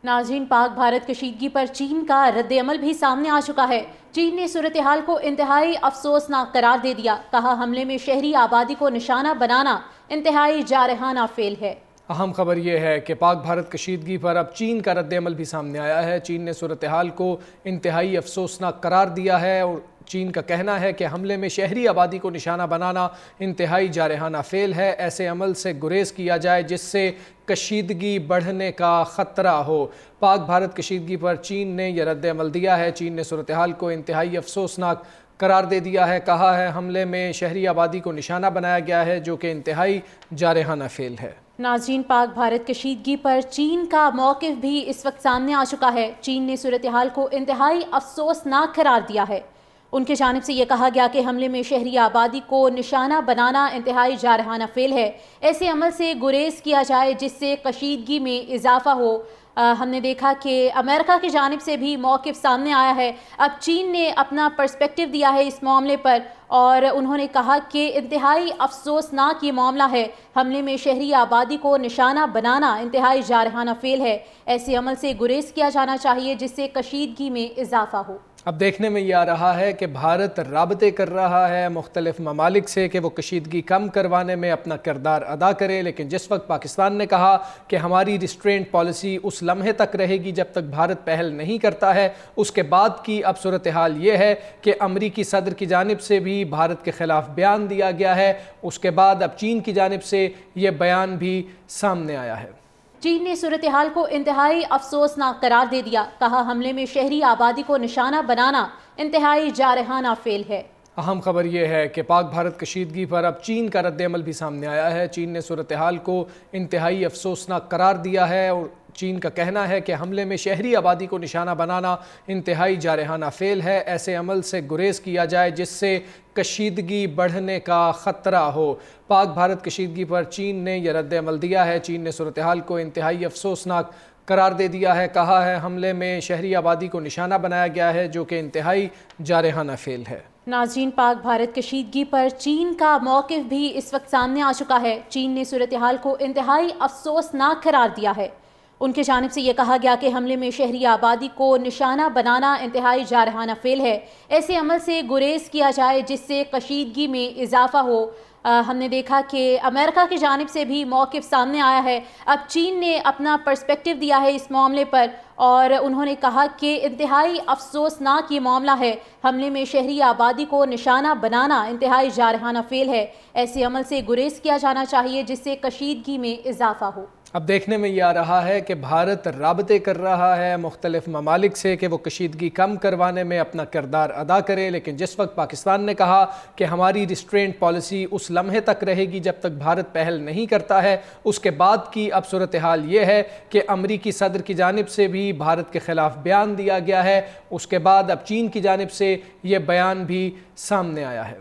नाज़रीन, पाक भारत कशीदगी पर चीन का रद्द-ए-अमल भी सामने आ चुका है। चीन ने सूरत-ए-हाल को इंतहाई अफसोसनाक करार दे दिया। कहा, हमले में शहरी आबादी को निशाना बनाना इंतहाई जारहाना फेल है। अहम खबर यह है कि पाक भारत कशीदगी पर अब चीन का रद्द-ए-अमल भी सामने आया है। चीन ने सूरत-ए-हाल को इंतहाई अफसोसनाक करार दिया है और चीन का कहना है कि हमले में शहरी आबादी को निशाना बनाना इंतहाई जारहाना फेल है। ऐसे अमल से गुरेज किया जाए जिससे कशीदगी बढ़ने का ख़तरा हो। पाक भारत कशीदगी पर चीन ने यह रद्द-ए-अमल दिया है। चीन ने सूरत-ए-हाल को इंतहाई अफसोसनाक करार दे दिया है। कहा है, हमले में शहरी आबादी को निशाना बनाया गया है जो कि इंतहाई जारहाना फेल है। नाज़रीन, पाक भारत कशीदगी पर चीन का मौक़िफ़ भी इस वक्त सामने आ चुका है। चीन ने सूरत-ए-हाल को इंतहाई अफसोसनाक करार दिया है। उनके जानिब से ये कहा गया कि हमले में शहरी आबादी को निशाना बनाना इंतहाई जारहाना फेल है। ऐसे अमल से गुरेज किया जाए जिससे कशीदगी में इजाफा हो। हमने देखा कि अमेरिका की जानिब से भी मौक़िफ़ सामने आया है। अब चीन ने अपना पर्सपेक्टिव दिया है इस मामले पर और उन्होंने कहा कि इंतहाई अफसोसनाक ये मामला है। हमले में शहरी आबादी को निशाना बनाना इंतहाई जारहाना फेल है। ऐसे अमल से गुरेज किया जाना चाहिए जिससे कशीदगी में इजाफा हो। अब देखने में ये आ रहा है कि भारत राबते कर रहा है मुख्तलिफ ममालिक से कि वो कशीदगी कम करवाने में अपना किरदार अदा करे, लेकिन जिस वक्त पाकिस्तान ने कहा कि हमारी रिस्ट्रेंट पॉलिसी उस लम्हे तक रहेगी जब तक भारत पहल नहीं करता है, उसके बाद की अब सूरत हाल ये है कि अमरीकी सदर की जानिब से भी भारत के ख़िलाफ़ बयान दिया गया है। उसके बाद अब चीन की जानिब से ये बयान भी सामने आया है। चीन ने सूरत-ए-हाल को इंतहाई अफसोसनाक करार दे दिया। कहा, हमले में शहरी आबादी को निशाना बनाना इंतहाई जारहाना फेल है। अहम खबर यह है कि पाक भारत कशीदगी पर अब चीन का रद्द-ए-अमल भी सामने आया है। चीन ने सूरत-ए-हाल को इंतहाई अफसोसनाक करार दिया है और चीन का कहना है कि हमले में शहरी आबादी को निशाना बनाना इंतहाई जारहाना फेल है। ऐसे अमल से गुरेज किया जाए जिससे कशीदगी बढ़ने का ख़तरा हो। पाक भारत कशीदगी पर चीन ने यह रद्द-ए-अमल दिया है। चीन ने सूरत-ए-हाल को इंतहाई अफसोसनाक करार दे दिया है। कहा है, हमले में शहरी आबादी को निशाना बनाया गया है जो कि इंतहाई जारहाना फेल है। नाज़रीन, पाक भारत कशीदगी पर चीन का मौक़िफ़ भी इस वक्त सामने आ चुका है। चीन ने सूरत-ए-हाल को इंतहाई अफसोसनाक करार दिया है। उनके जानिब से ये कहा गया कि हमले में शहरी आबादी को निशाना बनाना इंतहाई जारहाना फेल है। ऐसे अमल से गुरेज किया जाए जिससे कशीदगी में इजाफा हो। हमने देखा कि अमेरिका की जानिब से भी मौक़िफ़ सामने आया है। अब चीन ने अपना पर्सपेक्टिव दिया है इस मामले पर और उन्होंने कहा कि इंतहाई अफसोसनाक ये मामला है। हमले में शहरी आबादी को निशाना बनाना इंतहाई जारहाना फेल है। ऐसे अमल से गुरेज किया जाना चाहिए जिससे कशीदगी में इजाफा हो। अब देखने में ये आ रहा है कि भारत राबते कर रहा है मुख्तलिफ ममालिक से कि वो कशीदगी कम करवाने में अपना किरदार अदा करे, लेकिन जिस वक्त पाकिस्तान ने कहा कि हमारी रिस्ट्रेंट पॉलिसी उस लम्हे तक रहेगी जब तक भारत पहल नहीं करता है, उसके बाद की अब सूरत हाल ये है कि अमरीकी सदर की जानिब से भी भारत के ख़िलाफ़ बयान दिया गया है। उसके बाद अब चीन की जानिब से ये बयान भी सामने आया है।